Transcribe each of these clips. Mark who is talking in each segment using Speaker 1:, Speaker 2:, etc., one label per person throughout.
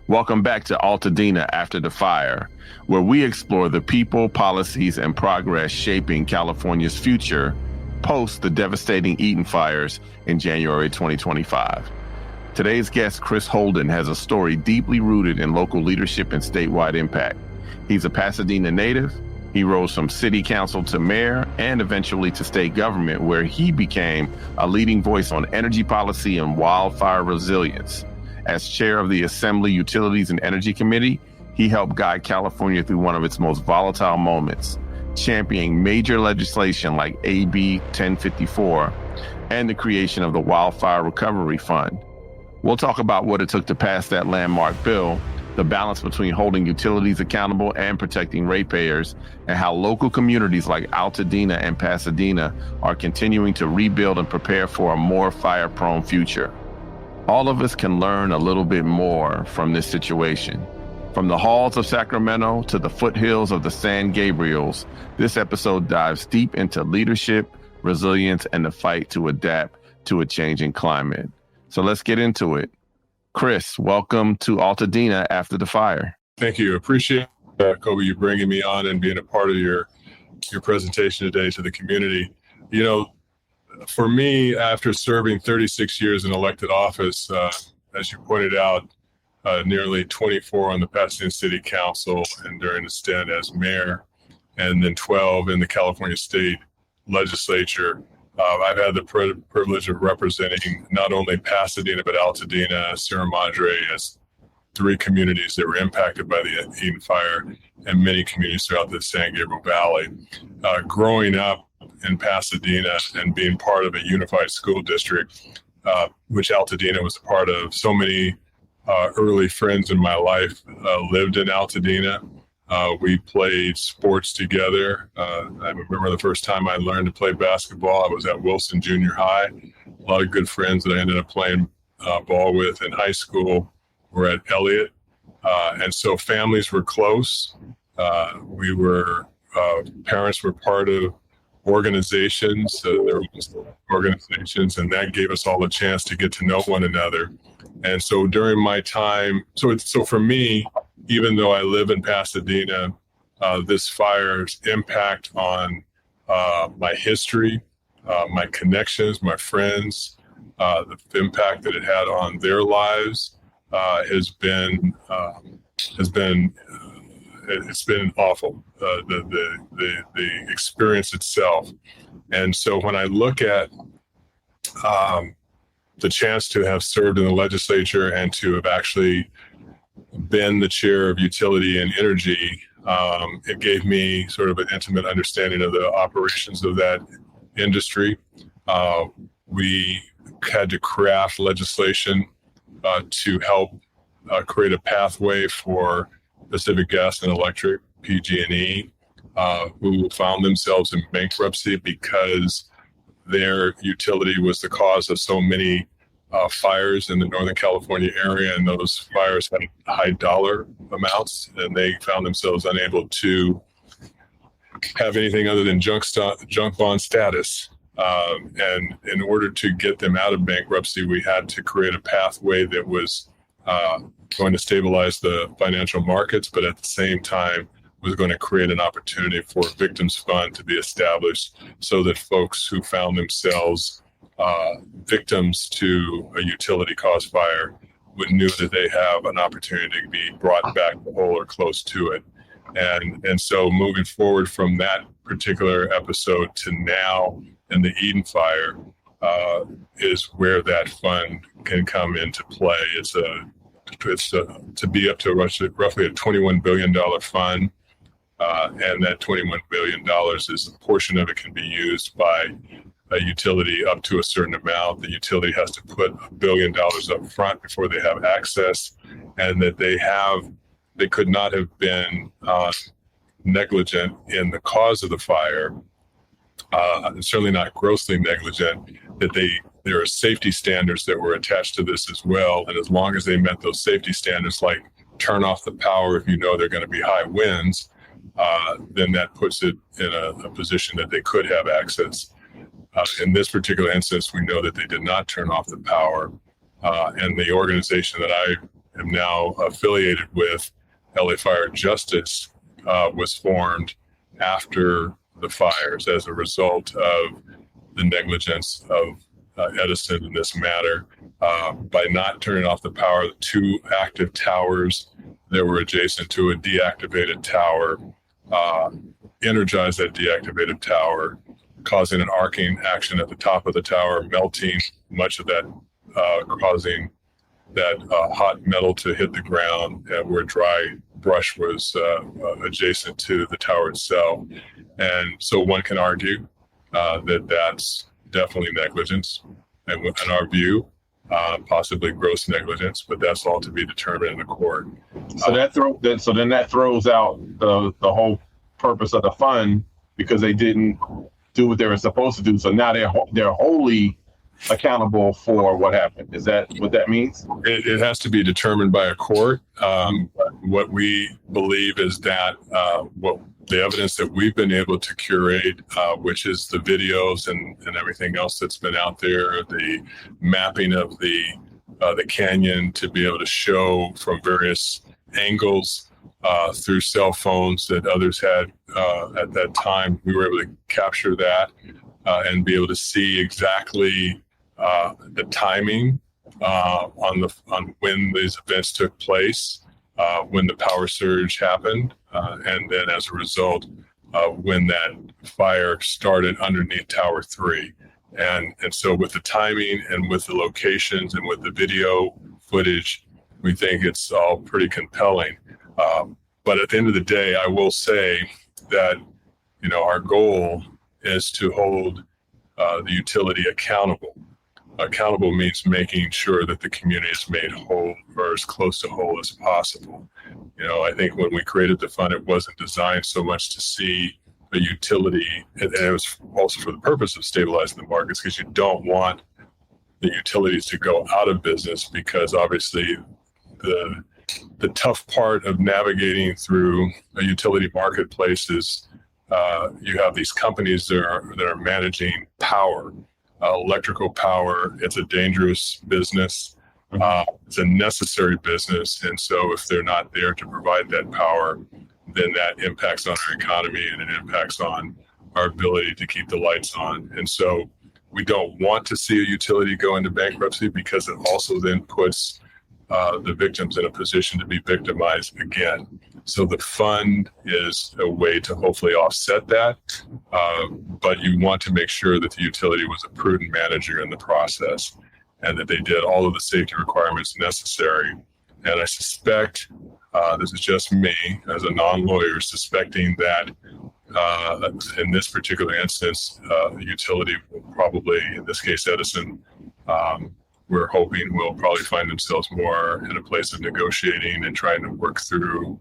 Speaker 1: Welcome back to Altadena After the Fire, where we explore the people, policies, and progress shaping California's future post the devastating Eaton fires in January 2025. Today's guest, Chris Holden, has a story deeply rooted in local leadership and statewide impact. He's a Pasadena native. He rose from city council to mayor and eventually to state government, where he became a leading voice on energy policy and wildfire resilience. As chair of the Assembly Utilities and Energy Committee, he helped guide California through one of its most volatile moments, championing major legislation like AB 1054 and the creation of the Wildfire Recovery Fund. We'll talk about what it took to pass that landmark bill, the balance between holding utilities accountable and protecting ratepayers, and how local communities like Altadena and Pasadena are continuing to rebuild and prepare for a more fire-prone future. All of us can learn a little bit more from this situation. From the halls of Sacramento to the foothills of the San Gabriels, this episode dives deep into leadership, resilience, and the fight to adapt to a changing climate. So let's get into it. Chris, welcome to Altadena After the Fire.
Speaker 2: Thank you. Appreciate Kobe, you bringing me on and being a part of your presentation today to the community. You know, for me, after serving 36 years in elected office, as you pointed out, nearly 24 on the Pasadena City Council and during a stint as mayor, and then 12 in the California State Legislature, I've had the privilege of representing not only Pasadena, but Altadena, Sierra Madre, as three communities that were impacted by the Eaton fire, and many communities throughout the San Gabriel Valley. Growing up in Pasadena and being part of a unified school district, which Altadena was a part of, so many early friends in my life lived in Altadena. We played sports together. I remember the first time I learned to play basketball, I was at Wilson Junior High. A lot of good friends that I ended up playing ball with in high school were at Elliott. And so families were close. Parents were part of organizations. There were organizations, and that gave us all a chance to get to know one another. And so during my time, so for me, even though I live in Pasadena, this fire's impact on my history, my connections, my friends, the impact that it had on their lives has been awful. The experience itself, and so when I look at the chance to have served in the legislature and to have actually been the chair of utility and energy, it gave me sort of an intimate understanding of the operations of that industry. We had to craft legislation to help create a pathway for Pacific Gas and Electric, PG&E, who found themselves in bankruptcy because their utility was the cause of so many fires in the Northern California area, and those fires had high dollar amounts, and they found themselves unable to have anything other than junk bond status. And in order to get them out of bankruptcy, we had to create a pathway that was going to stabilize the financial markets, but at the same time was going to create an opportunity for a victims fund to be established so that folks who found themselves victims to a utility caused fire would knew that they have an opportunity to be brought back whole or close to it. And so moving forward from that particular episode to now in the Eaton fire is where that fund can come into play. It's to be up to roughly a $21 billion fund. And that $21 billion is a portion of it can be used by a utility up to a certain amount. The utility has to put $1 billion up front before they have access, and that they could not have been negligent in the cause of the fire, certainly not grossly negligent, that there are safety standards that were attached to this as well. And as long as they met those safety standards, like turn off the power if you know there are going to be high winds, then that puts it in a position that they could have access. In this particular instance, we know that they did not turn off the power, and the organization that I am now affiliated with LA Fire Justice, was formed after the fires as a result of the negligence of Edison in this matter, by not turning off the power. The two active towers that were adjacent to a deactivated tower energized that deactivated tower, causing an arcing action at the top of the tower, melting much of that, causing that hot metal to hit the ground, where dry brush was adjacent to the tower itself. And so one can argue that that's definitely negligence, and in our view, possibly gross negligence, but that's all to be determined in the court.
Speaker 1: So then that throws out the whole purpose of the fund, because they didn't do what they were supposed to do. So now they're wholly accountable for what happened. Is that what that means?
Speaker 2: It has to be determined by a court. What we believe is that what the evidence that we've been able to curate, which is the videos and everything else that's been out there, the mapping of the canyon to be able to show from various angles through cell phones that others had at that time, we were able to capture that and be able to see exactly the timing on when these events took place, when the power surge happened, and then as a result, when that fire started underneath Tower 3. And so with the timing and with the locations and with the video footage, we think it's all pretty compelling. But at the end of the day, I will say that, our goal is to hold the utility accountable. Accountable means making sure that the community is made whole, or as close to whole as possible. I think when we created the fund, it wasn't designed so much to see a utility, and it was also for the purpose of stabilizing the markets, because you don't want the utilities to go out of business, because obviously the tough part of navigating through a utility marketplace is you have these companies that are managing power, electrical power. It's a dangerous business. It's a necessary business. And so if they're not there to provide that power, then that impacts on our economy, and it impacts on our ability to keep the lights on. And so we don't want to see a utility go into bankruptcy, because it also then puts the victims in a position to be victimized again. So the fund is a way to hopefully offset that, but you want to make sure that the utility was a prudent manager in the process, and that they did all of the safety requirements necessary. And I suspect, this is just me as a non-lawyer, suspecting that in this particular instance, the utility will probably, in this case Edison, we're hoping will probably find themselves more in a place of negotiating and trying to work through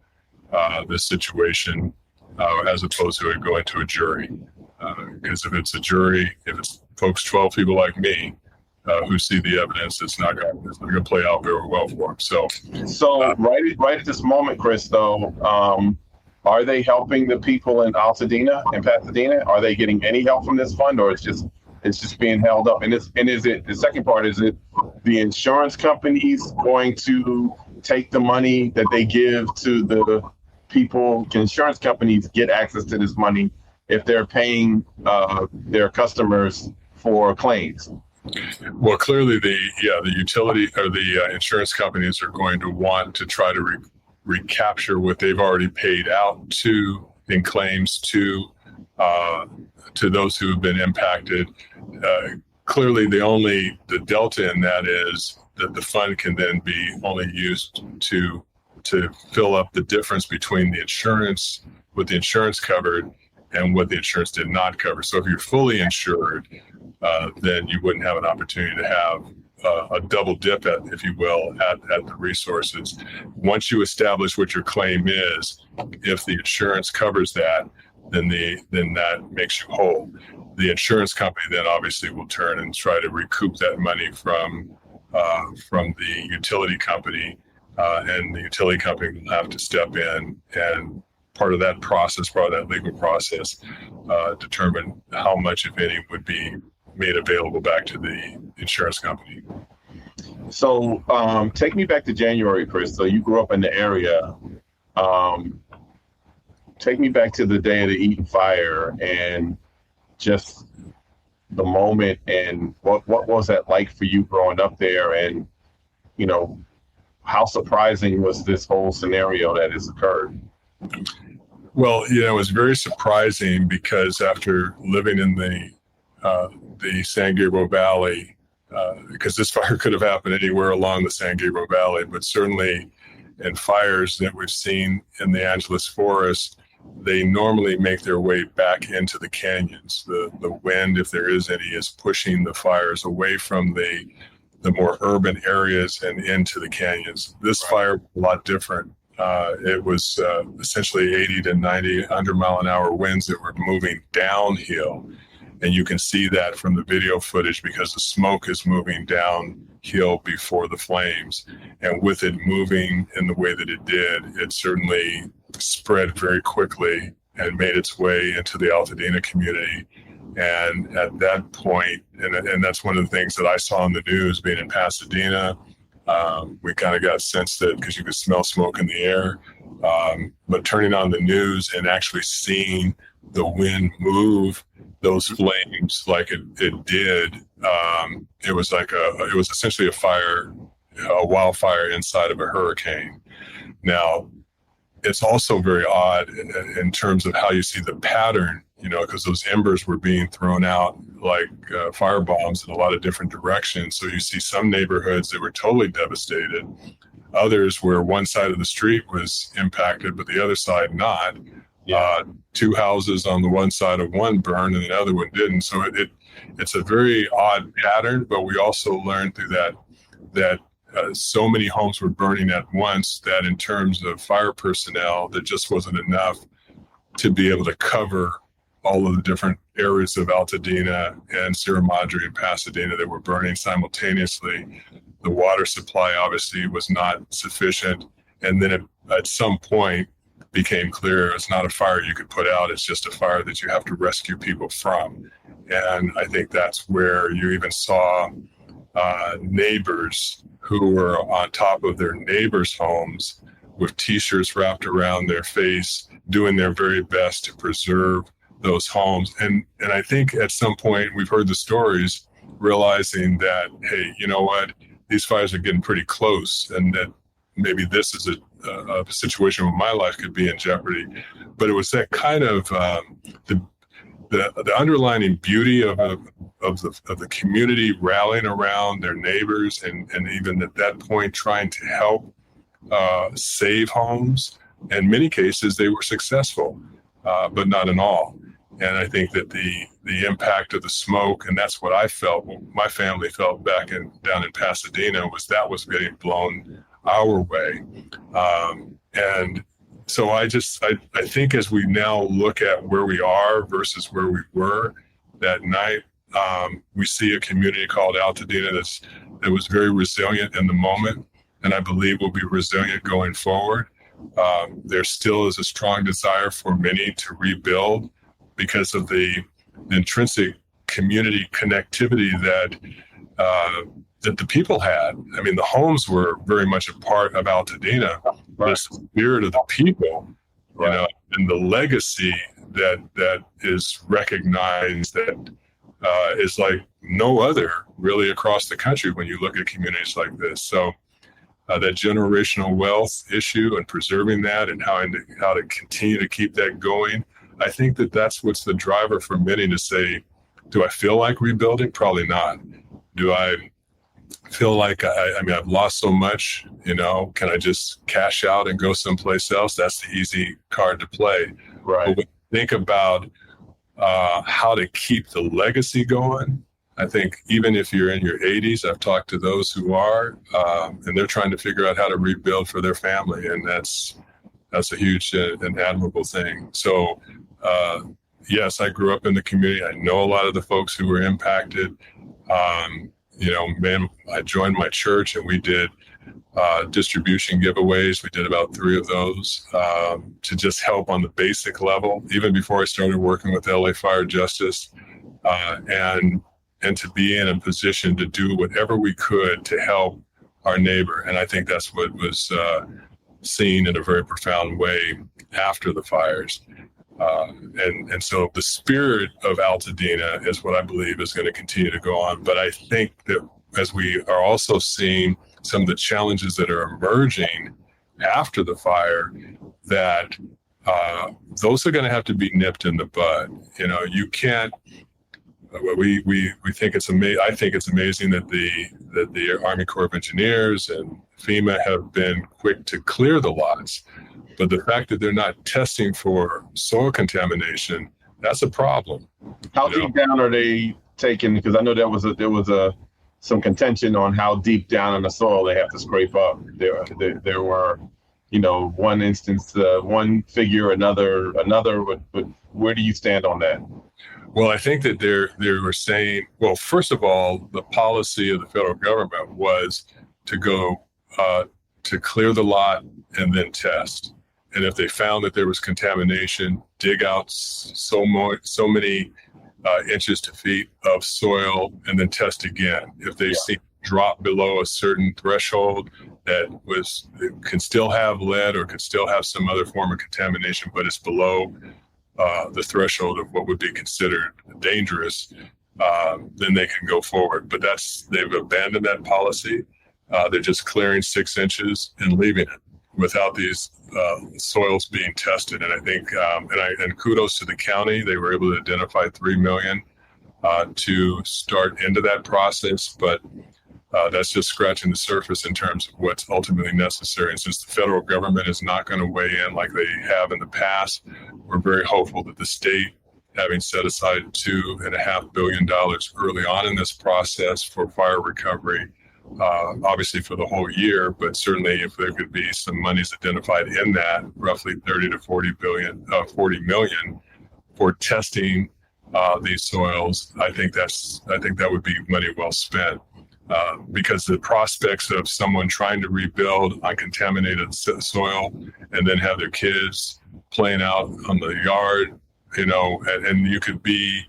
Speaker 2: this situation, as opposed to it going to a jury. Because if it's a jury, if it's 12 people like me who see the evidence, it's not going to play out very well for them. So
Speaker 1: right at this moment, Chris, though, are they helping the people in Altadena and Pasadena? Are they getting any help from this fund, or it's just being held up? And is it the second part? Is it the insurance companies going to take the money that they give to the people? Can insurance companies get access to this money if they're paying their customers for claims?
Speaker 2: Well, clearly the utility or the insurance companies are going to want to try to recapture what they've already paid out in claims to those who have been impacted. Clearly, the delta in that is that the fund can then be only used to fill up the difference between the insurance, what the insurance covered, and what the insurance did not cover. So if you're fully insured, then you wouldn't have an opportunity to have a double dip, if you will, at the resources. Once you establish what your claim is, if the insurance covers that, then that makes you whole. The insurance company then obviously will turn and try to recoup that money from the utility company, and the utility company will have to step in and part of that process, part of that legal process, determine how much, if any, would be made available back to the insurance company.
Speaker 1: So take me back to January, Chris. So you grew up in the area. Take me back to the day of the Eaton fire and just the moment, and what was that like for you growing up there, and how surprising was this whole scenario that has occurred?
Speaker 2: Well, it was very surprising because after living in the San Gabriel Valley, because this fire could have happened anywhere along the San Gabriel Valley, but certainly in fires that we've seen in the Angeles forest, they normally make their way back into the canyons. The wind, if there is any, is pushing the fires away from the more urban areas and into the canyons. This fire was a lot different. It was essentially 80 to 90 100-mile-an-hour winds that were moving downhill. And you can see that from the video footage because the smoke is moving downhill before the flames. And with it moving in the way that it did, it certainly spread very quickly and made its way into the Altadena community. And at that point, and that's one of the things that I saw in the news being in Pasadena, we kind of got sensed that because you could smell smoke in the air. But turning on the news and actually seeing the wind move those flames like it did, it was essentially a wildfire inside of a hurricane. Now, it's also very odd in terms of how you see the pattern, because those embers were being thrown out like fire bombs in a lot of different directions. So you see some neighborhoods that were totally devastated, others where one side of the street was impacted, but the other side not. Yeah. Two houses on the one side of one burned and the other one didn't. So it's a very odd pattern, but we also learned through that so many homes were burning at once that in terms of fire personnel, there just wasn't enough to be able to cover all of the different areas of Altadena and Sierra Madre and Pasadena that were burning simultaneously. The water supply obviously was not sufficient. And then at some point became clear it's not a fire you could put out, it's just a fire that you have to rescue people from. And I think that's where you even saw neighbors who were on top of their neighbors' homes with T-shirts wrapped around their face, doing their very best to preserve those homes. And I think at some point we've heard the stories realizing that, hey, you know what, these fires are getting pretty close, and that maybe this is a situation where my life could be in jeopardy. But it was that kind of the underlying beauty of the community rallying around their neighbors, and even at that point trying to help save homes. In many cases, they were successful, but not in all. And I think that the impact of the smoke, and that's what I felt, my family felt down in Pasadena, was getting blown our way. And so I think as we now look at where we are versus where we were that night, we see a community called Altadena that was very resilient in the moment, and I believe will be resilient going forward. There still is a strong desire for many to rebuild because of the intrinsic community connectivity that the people had. I mean, the homes were very much a part of Altadena, but it's the spirit of the people, and the legacy that is recognized that is like no other really across the country when you look at communities like this. So that generational wealth issue and preserving that and how to continue to keep that going, I think that's what's the driver for many to say, do I feel like rebuilding? Probably not. Do I feel like I've lost so much, can I just cash out and go someplace else? That's the easy card to play. Right. But when you think about how to keep the legacy going, I think even if you're in your 80s, I've talked to those who are, and they're trying to figure out how to rebuild for their family. And that's a huge and admirable thing. So, yes, I grew up in the community. I know a lot of the folks who were impacted. I joined my church and we did distribution giveaways. We did about 3 of those to just help on the basic level, even before I started working with LA Fire Justice, and to be in a position to do whatever we could to help our neighbor. And I think that's what was seen in a very profound way after the fires. And so the spirit of Altadena is what I believe is going to continue to go on. But I think that as we are also seeing some of the challenges that are emerging after the fire, that those are going to have to be nipped in the bud. You can't. We think it's amazing. I think it's amazing that the Army Corps of Engineers and FEMA have been quick to clear the lots, but the fact that they're not testing for soil contamination, that's a problem.
Speaker 1: How deep down are they taking? Because I know there was some contention on how deep down in the soil they have to scrape up. There were, one instance, one figure, another. But where do you stand on that?
Speaker 2: Well, I think that they were saying, well, first of all, the policy of the federal government was to go to clear the lot and then test. And if they found that there was contamination, dig out so many inches to feet of soil and then test again. If they see drop below a certain threshold that can still have lead or could still have some other form of contamination, but it's below the threshold of what would be considered dangerous, then they can go forward. But they've abandoned that policy. They're just clearing 6 inches and leaving it without these soils being tested. And I think, and kudos to the county, they were able to identify $3 million to start into that process. But that's just scratching the surface in terms of what's ultimately necessary. And since the federal government is not going to weigh in like they have in the past, we're very hopeful that the state, having set aside $2.5 billion early on in this process for fire recovery, obviously for the whole year, but certainly if there could be some monies identified in that, roughly 30 to 40 million for testing these soils, I think that would be money well spent. Because the prospects of someone trying to rebuild on contaminated soil and then have their kids playing out on the yard, and you could be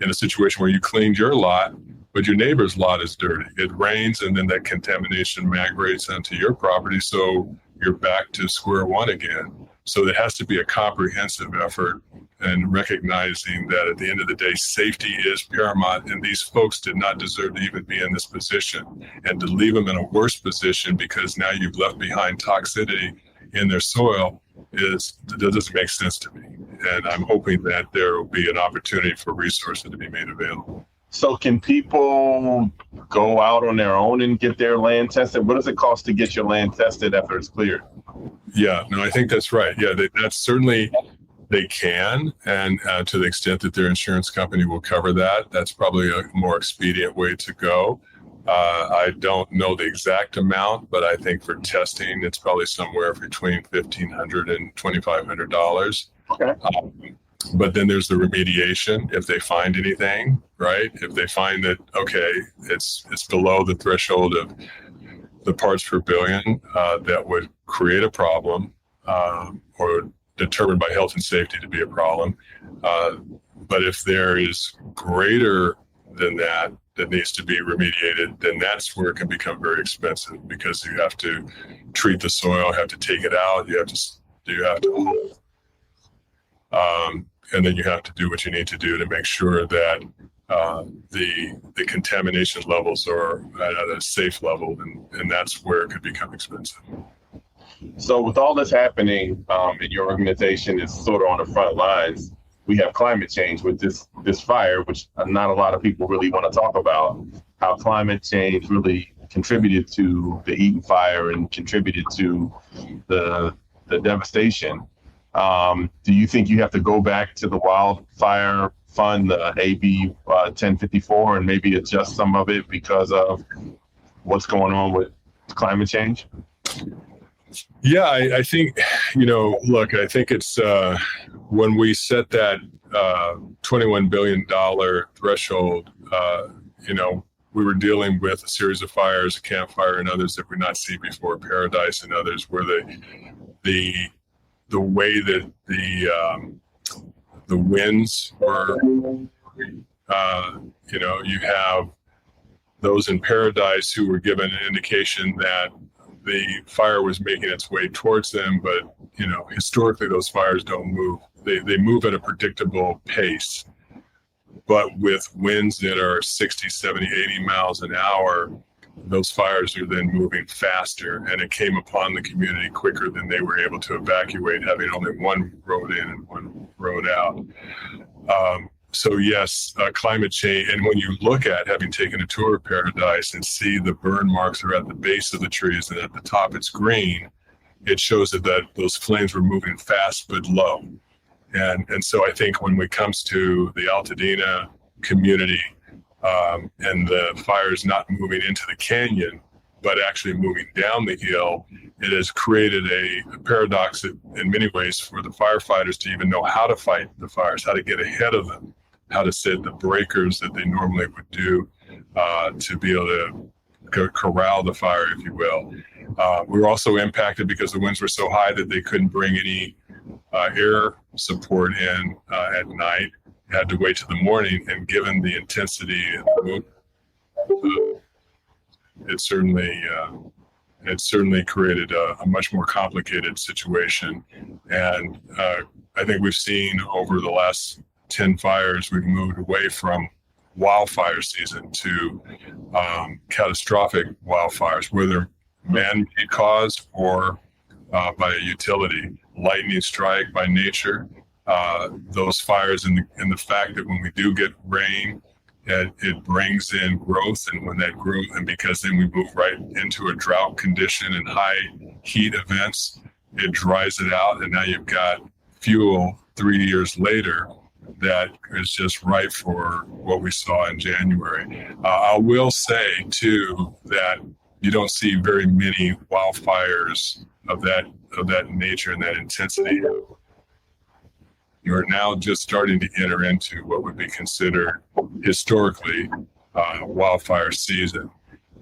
Speaker 2: in a situation where you cleaned your lot, but your neighbor's lot is dirty. It rains and then that contamination migrates onto your property. So you're back to square one again. So there has to be a comprehensive effort and recognizing that at the end of the day, safety is paramount. And these folks did not deserve to even be in this position. And to leave them in a worse position because now you've left behind toxicity in their soil that doesn't make sense to me. And I'm hoping that there will be an opportunity for resources to be made available.
Speaker 1: So can people go out on their own and get their land tested? What does it cost to get your land tested after it's cleared?
Speaker 2: Yeah, no, I think that's right. Yeah, that's certainly, they can. And to the extent that their insurance company will cover that, that's probably a more expedient way to go. I don't know the exact amount, but I think for testing, it's probably somewhere between $1,500 and $2,500.
Speaker 1: Okay.
Speaker 2: But then there's the remediation if they find anything, right? If they find that, okay, it's below the threshold of the parts per billion that would create a problem or determined by health and safety to be a problem. But if there is greater than that needs to be remediated, then that's where it can become very expensive because you have to treat the soil, have to take it out, you have to and then you have to do what you need to do to make sure that the contamination levels are at a safe level, and that's where it could become expensive.
Speaker 1: So with all this happening, and your organization is sort of on the front lines, we have climate change with this fire, which not a lot of people really want to talk about, how climate change really contributed to the Eaton fire and contributed to the devastation. Do you think you have to go back to the Wildfire Fund, the AB 1054, and maybe adjust some of it because of what's going on with climate change?
Speaker 2: Yeah, I think, look, I think it's when we set that $21 billion threshold, we were dealing with a series of fires, Camp Fire and others that we'd not seen before, Paradise and others, where the way that the winds were, you have those in Paradise who were given an indication that the fire was making its way towards them, but historically those fires don't move. They move at a predictable pace, but with winds that are 60, 70, 80 miles an hour, those fires are then moving faster, and it came upon the community quicker than they were able to evacuate, having only one road in and one road out. So yes, climate change, and when you look at, having taken a tour of Paradise and see the burn marks are at the base of the trees and at the top it's green, it shows that those flames were moving fast but low. And so I think when it comes to the Altadena community and the fires not moving into the canyon, but actually moving down the hill, it has created a paradox in many ways for the firefighters to even know how to fight the fires, how to get ahead of them, how to set the breakers that they normally would do to be able to corral the fire, if you will. We were also impacted because the winds were so high that they couldn't bring any air support in at night. Had to wait till the morning, and given the intensity and the mood, it certainly created a much more complicated situation. And I think we've seen over the last 10 fires, we've moved away from wildfire season to catastrophic wildfires, whether man-made caused or by a utility, lightning strike by nature. Those fires and the fact that when we do get rain, it brings in growth, and when that growth, and because then we move right into a drought condition and high heat events, it dries it out, and now you've got fuel 3 years later that is just right for what we saw in January. I will say too that you don't see very many wildfires of that nature and that intensity. You're now just starting to enter into what would be considered historically wildfire season.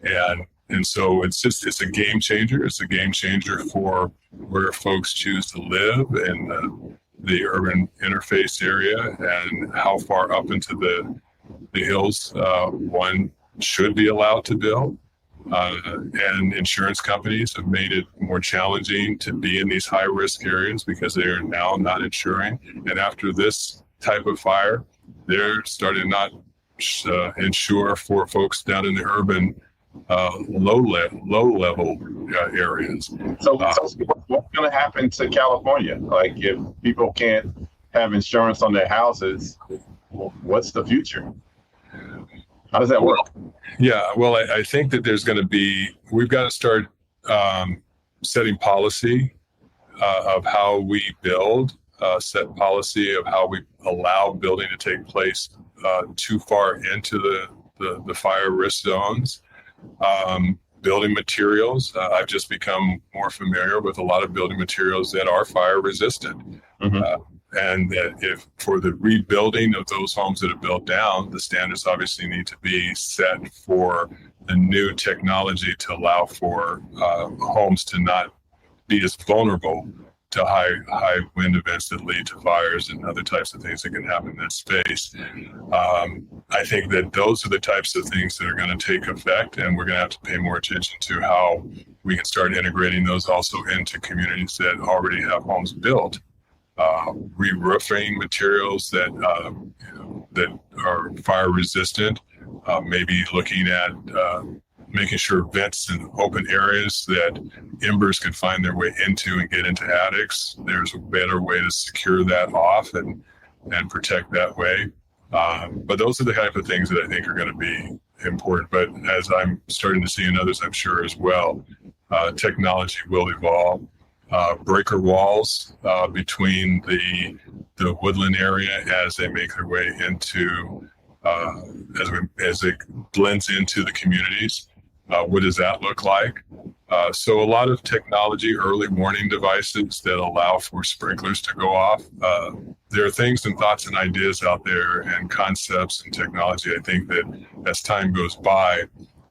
Speaker 2: And so it's a game changer. It's a game changer for where folks choose to live in the urban interface area and how far up into the hills one should be allowed to build. And insurance companies have made it more challenging to be in these high-risk areas because they are now not insuring. And after this type of fire, they're starting to not insure for folks down in the urban low-level areas.
Speaker 1: So what's going to happen to California? Like, if people can't have insurance on their houses, what's the future? How does that work?
Speaker 2: Yeah, well, I think that we've got to start setting policy of how we build, set policy of how we allow building to take place too far into the fire risk zones. Building materials. I've just become more familiar with a lot of building materials that are fire resistant. Mm-hmm. And that if for the rebuilding of those homes that are built down, the standards obviously need to be set for the new technology to allow for homes to not be as vulnerable to high wind events that lead to fires and other types of things that can happen in that space. I think that those are the types of things that are going to take effect, and we're going to have to pay more attention to how we can start integrating those also into communities that already have homes built. Re-roofing materials that are fire resistant, maybe looking at making sure vents in open areas that embers can find their way into and get into attics. There's a better way to secure that off and protect that way. But those are the type of things that I think are going to be important. But as I'm starting to see in others, I'm sure as well, technology will evolve. Breaker walls between the woodland area as they make their way into as it blends into the communities. What does that look like? So a lot of technology, early warning devices that allow for sprinklers to go off. There are things and thoughts and ideas out there and concepts and technology. I think that as time goes by,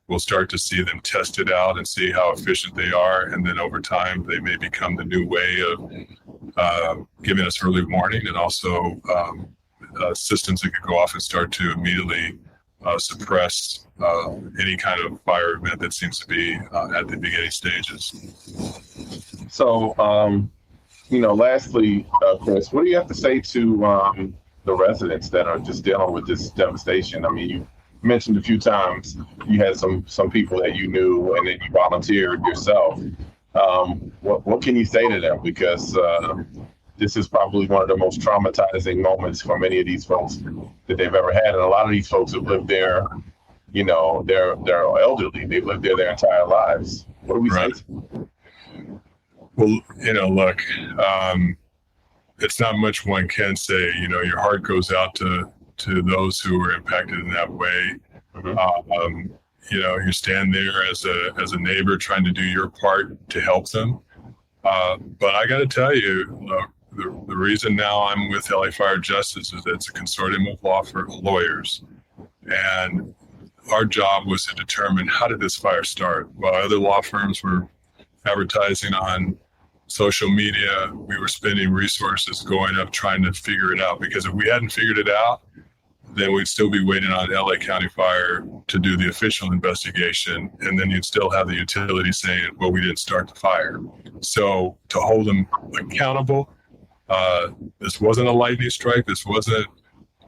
Speaker 2: we'll start to see them tested out and see how efficient they are. And then over time, they may become the new way of giving us early warning and also systems that could go off and start to immediately suppress any kind of fire event that seems to be at the beginning stages.
Speaker 1: So, lastly, Chris, what do you have to say to the residents that are just dealing with this devastation? I mean, you mentioned a few times you had some people that you knew and then you volunteered yourself. What can you say to them? Because this is probably one of the most traumatizing moments for many of these folks that they've ever had. And a lot of these folks have lived there, they're elderly. They've lived there their entire lives. What do we say?
Speaker 2: Well, look, it's not much one can say. Your heart goes out to those who were impacted in that way. Mm-hmm. You stand there as a neighbor trying to do your part to help them. But I got to tell you, look, the reason now I'm with LA Fire Justice is that it's a consortium of lawyers. And our job was to determine, how did this fire start? While other law firms were advertising on social media, we were spending resources going up trying to figure it out, because if we hadn't figured it out, then we'd still be waiting on LA County Fire to do the official investigation. And then you'd still have the utility saying, well, we didn't start the fire. So to hold them accountable, this wasn't a lightning strike. This wasn't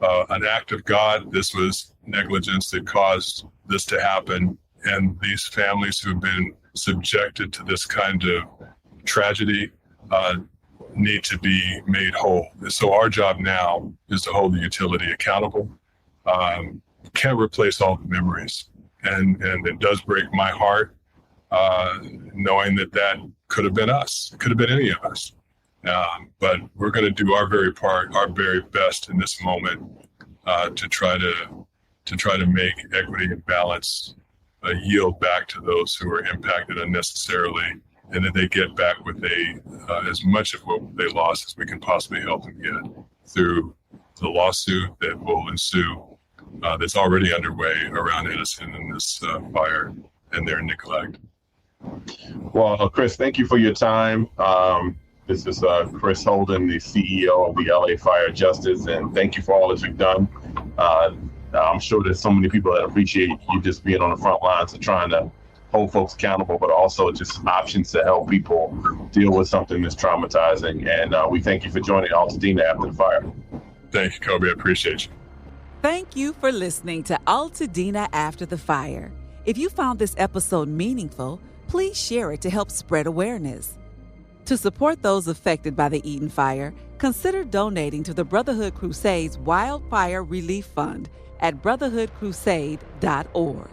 Speaker 2: an act of God. This was negligence that caused this to happen. And these families who've been subjected to this kind of tragedy need to be made whole. So our job now is to hold the utility accountable. Can't replace all the memories. And it does break my heart knowing that could have been us. It could have been any of us. But we're going to do our very best in this moment to try to make equity and balance yield back to those who are impacted unnecessarily, and that they get back with as much of what they lost as we can possibly help them get through the lawsuit that will ensue that's already underway around Edison and this fire and their neglect.
Speaker 1: Well, Chris, thank you for your time. This is Chris Holden, the CEO of the LA Fire Justice, and thank you for all that you've done. I'm sure there's so many people that appreciate you just being on the front lines and trying to hold folks accountable, but also just options to help people deal with something that's traumatizing. And we thank you for joining Altadena After the Fire.
Speaker 2: Thank you, Kobe. I appreciate you.
Speaker 3: Thank you for listening to Altadena After the Fire. If you found this episode meaningful, please share it to help spread awareness. To support those affected by the Eaton Fire, consider donating to the Brotherhood Crusade's Wildfire Relief Fund at brotherhoodcrusade.org.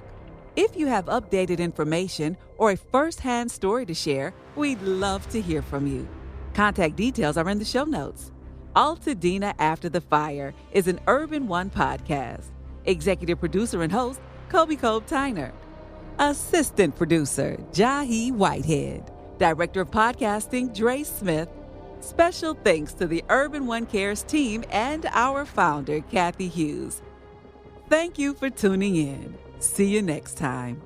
Speaker 3: If you have updated information or a first-hand story to share, we'd love to hear from you. Contact details are in the show notes. Altadena After the Fire is an Urban One podcast. Executive producer and host, Kobe Tyner. Assistant producer, Jahi Whitehead. Director of Podcasting, Dre Smith. Special thanks to the Urban One Cares team and our founder, Kathy Hughes. Thank you for tuning in. See you next time.